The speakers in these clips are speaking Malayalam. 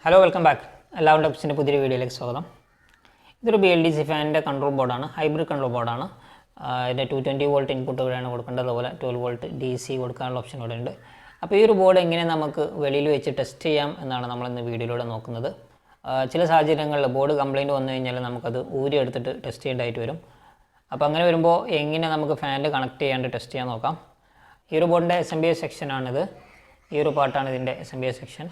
Hello, welcome back. എല്ലാവരുടെ ഓപ്ഷൻ്റെ പുതിയൊരു വീഡിയോയിലേക്ക് സ്വാഗതം. ഇതൊരു BLDC ഫാനിൻ്റെ കൺട്രോൾ ബോർഡാണ്, ഹൈബ്രിഡ് കൺട്രോൾ ബോർഡാണ്. ഇതിൻ്റെ 220 വോൾട്ട് ഇൻപുട്ട് ഇവിടെയാണ് കൊടുക്കേണ്ടത്, അതുപോലെ 12 വോൾട്ട് DC കൊടുക്കാനുള്ള ഓപ്ഷൻ ഇവിടെ ഉണ്ട്. അപ്പോൾ ഈ ഒരു ബോർഡ് എങ്ങനെ നമുക്ക് വെളിയിൽ വെച്ച് ടെസ്റ്റ് ചെയ്യാം എന്നാണ് നമ്മളിന്ന് വീഡിയോയിലൂടെ നോക്കുന്നത്. ചില സാഹചര്യങ്ങളിൽ ബോർഡ് കംപ്ലയിൻറ്റ് വന്നു കഴിഞ്ഞാൽ നമുക്കത് ഊരി എടുത്തിട്ട് ടെസ്റ്റ് ചെയ്യേണ്ടതായിട്ട് വരും. അപ്പോൾ അങ്ങനെ വരുമ്പോൾ എങ്ങനെ നമുക്ക് ഫാനിൽ കണക്ട് ചെയ്യാണ്ട് ടെസ്റ്റ് ചെയ്യാൻ നോക്കാം. ഈ ഒരു ബോർഡിൻ്റെ SMPS സെക്ഷനാണിത്. ഈ ഒരു പാർട്ടാണ് ഇതിൻ്റെ SMPS സെക്ഷൻ.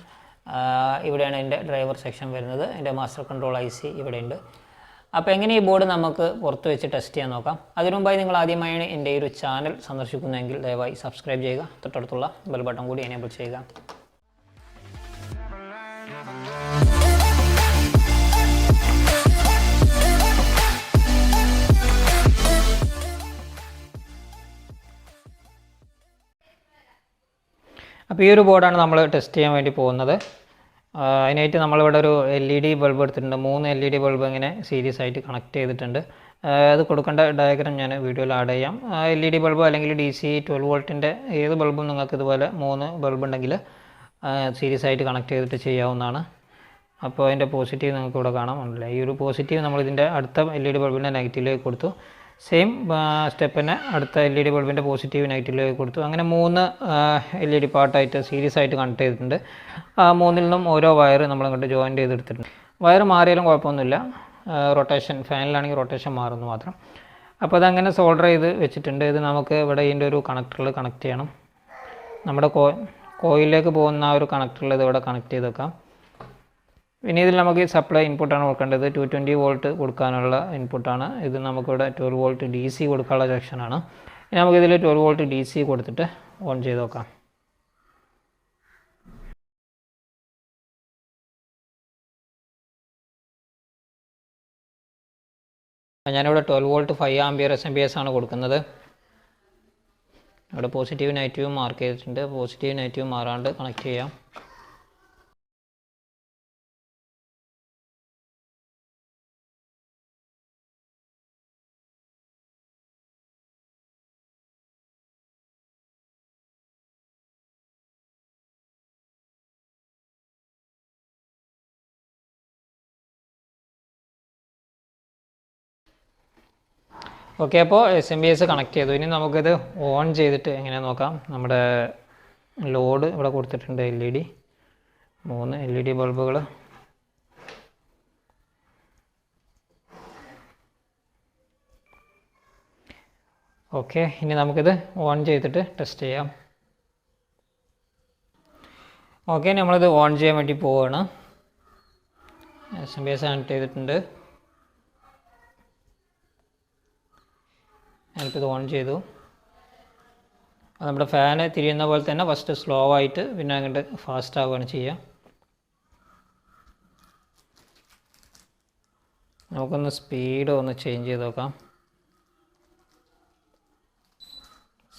ഇവിടെയാണ് ഇതിൻ്റെ ഡ്രൈവർ സെക്ഷൻ വരുന്നത്. ഇതിൻ്റെ മാസ്റ്റർ കൺട്രോൾ IC ഇവിടെയുണ്ട്. അപ്പോൾ എങ്ങനെ ഈ ബോർഡ് നമുക്ക് പുറത്ത് വെച്ച് ടെസ്റ്റ് ചെയ്യാൻ നോക്കാം. അതിനു മുമ്പായി നിങ്ങൾ ആദ്യമായാണ് എൻ്റെ ഈ ഒരു ചാനൽ സന്ദർശിക്കുന്നതെങ്കിൽ ദയവായി സബ്സ്ക്രൈബ് ചെയ്യുക, തൊട്ടടുത്തുള്ള ബെൽ ബട്ടൺ കൂടി എനേബിൾ ചെയ്യുക. അപ്പോൾ ഈ ഒരു ബോർഡാണ് നമ്മൾ ടെസ്റ്റ് ചെയ്യാൻ വേണ്ടി പോകുന്നത്. അതിനായിട്ട് നമ്മളിവിടെ ഒരു LED ബൾബ് എടുത്തിട്ടുണ്ട്. 3 LED ബൾബ് ഇങ്ങനെ സീരീസ് ആയിട്ട് കണക്ട് ചെയ്തിട്ടുണ്ട്. അത് കൊടുക്കേണ്ട ഡയഗ്രാം ഞാൻ വീഡിയോയിൽ ആഡ് ചെയ്യാം. LED ബൾബ് അല്ലെങ്കിൽ DC 12 വോൾട്ടിൻ്റെ ഏത് ബൾബും നിങ്ങൾക്ക് ഇതുപോലെ 3 ബൾബ് ഉണ്ടെങ്കിൽ സീരീസ് ആയിട്ട് കണക്ട് ചെയ്തിട്ട് ചെയ്യാവുന്നതാണ്. അപ്പോൾ അതിൻ്റെ പോസിറ്റീവ് നിങ്ങൾക്ക് ഇവിടെ കാണാം. അല്ലേ, ഈ ഒരു പോസിറ്റീവ് നമ്മളിതിൻ്റെ അടുത്ത LED ബൾബിൻ്റെ നെഗറ്റീവിലേക്ക് കൊടുത്തു. സെയിം സ്റ്റെപ്പിനെ അടുത്ത LED ബൾബിൻ്റെ പോസിറ്റീവ് നെഗറ്റീവിലേക്ക് കൊടുത്തു. അങ്ങനെ 3 LED പാർട്ടായിട്ട് സീരീസ് ആയിട്ട് കണക്ട് ചെയ്തിട്ടുണ്ട്. മൂന്നിൽ നിന്നും ഓരോ വയർ നമ്മളിങ്ങോട്ട് ജോയിൻ്റ് ചെയ്തെടുത്തിട്ടുണ്ട്. വയർ മാറിയാലും കുഴപ്പമൊന്നുമില്ല, റൊട്ടേഷൻ ഫാനിലാണെങ്കിൽ റൊട്ടേഷൻ മാറുന്നു മാത്രം. അപ്പോൾ അതങ്ങനെ സോൾഡർ ചെയ്ത് വെച്ചിട്ടുണ്ട്. ഇത് നമുക്ക് ഇവിടെ ഇതിൻ്റെ ഒരു കണക്ടറിൽ കണക്ട് ചെയ്യണം. നമ്മുടെ കോയിലേക്ക് പോകുന്ന ആ ഒരു കണക്ടറിൽ ഇത് ഇവിടെ കണക്ട് ചെയ്ത് വെക്കാം. പിന്നെ ഇതിൽ നമുക്ക് സപ്ലൈ ഇൻപുട്ടാണ് കൊടുക്കേണ്ടത്. 220 വോൾട്ട് കൊടുക്കാനുള്ള ഇൻപുട്ടാണ് ഇത്. നമുക്കിവിടെ 12 വോൾട്ട് DC കൊടുക്കാനുള്ള സെക്ഷനാണ്. ഇനി നമുക്കിതിൽ 12 വോൾട്ട് DC കൊടുത്തിട്ട് ഓൺ ചെയ്ത് നോക്കാം. ഞാനിവിടെ 12 വോൾട്ട് 5 ആംപിയർ SMPS ആണ് കൊടുക്കുന്നത്. ഇവിടെ പോസിറ്റീവ് നെഗറ്റീവ് മാർക്ക് ചെയ്തിട്ടുണ്ട്. പോസിറ്റീവ് നെഗറ്റീവ് മാറാണ്ട് കണക്ട് ചെയ്യാം. ഓക്കെ, അപ്പോൾ SMPS കണക്ട് ചെയ്തു. ഇനി നമുക്കിത് ഓൺ ചെയ്തിട്ട് എങ്ങനെ നോക്കാം. നമ്മുടെ ലോഡ് ഇവിടെ കൊടുത്തിട്ടുണ്ട്. LED 3 LED ബൾബുകൾ. ഓക്കെ, ഇനി നമുക്കിത് ഓൺ ചെയ്തിട്ട് ടെസ്റ്റ് ചെയ്യാം. ഓക്കെ, നമ്മളിത് ഓൺ ചെയ്യാൻ വേണ്ടി പോവുകയാണ്. SMPS കണക്ട് ചെയ്തിട്ടുണ്ട്. ഞാനിപ്പോൾ ഇത് ഓൺ ചെയ്തു. നമ്മുടെ ഫാന് തിരിയുന്ന പോലെ തന്നെ ഫസ്റ്റ് സ്ലോ ആയിട്ട് പിന്നെ അങ്ങോട്ട് ഫാസ്റ്റ് ആവുകയാണ് ചെയ്യുക. നമുക്കൊന്ന് സ്പീഡ് ഒന്ന് ചേഞ്ച് ചെയ്ത് നോക്കാം.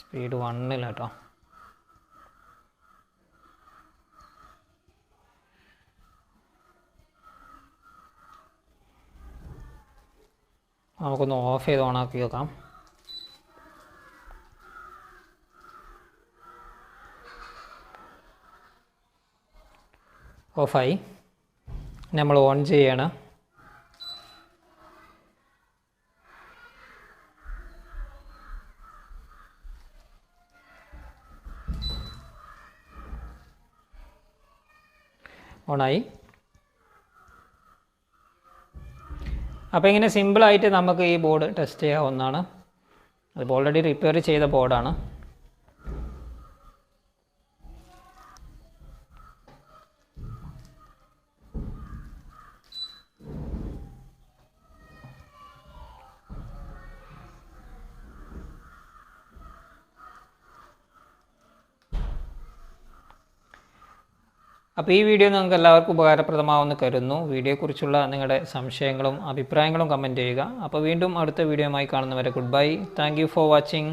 സ്പീഡ് 1 കേട്ടോ. നമുക്കൊന്ന് ഓഫ് ചെയ്ത് ഓണാക്കി നോക്കാം. ഓഫായി. നമ്മൾ ഓൺ ചെയ്യണം. ഓണായി. അപ്പോൾ ഇങ്ങനെ സിമ്പിളായിട്ട് നമുക്ക് ഈ ബോർഡ് ടെസ്റ്റ് ചെയ്യാവുന്നതാണ്. അതിപ്പോൾ ഓൾറെഡി റിപ്പയർ ചെയ്ത ബോർഡാണ്. അപ്പോൾ ഈ വീഡിയോ നിങ്ങൾക്ക് എല്ലാവർക്കും ഉപകാരപ്രദമാവുമെന്ന് കരുതുന്നു. വീഡിയോയെക്കുറിച്ചുള്ള നിങ്ങളുടെ സംശയങ്ങളും അഭിപ്രായങ്ങളും കമൻറ്റ് ചെയ്യുക. അപ്പോൾ വീണ്ടും അടുത്ത വീഡിയോയുമായി കാണുന്നവരെ good bye. Thank you for watching.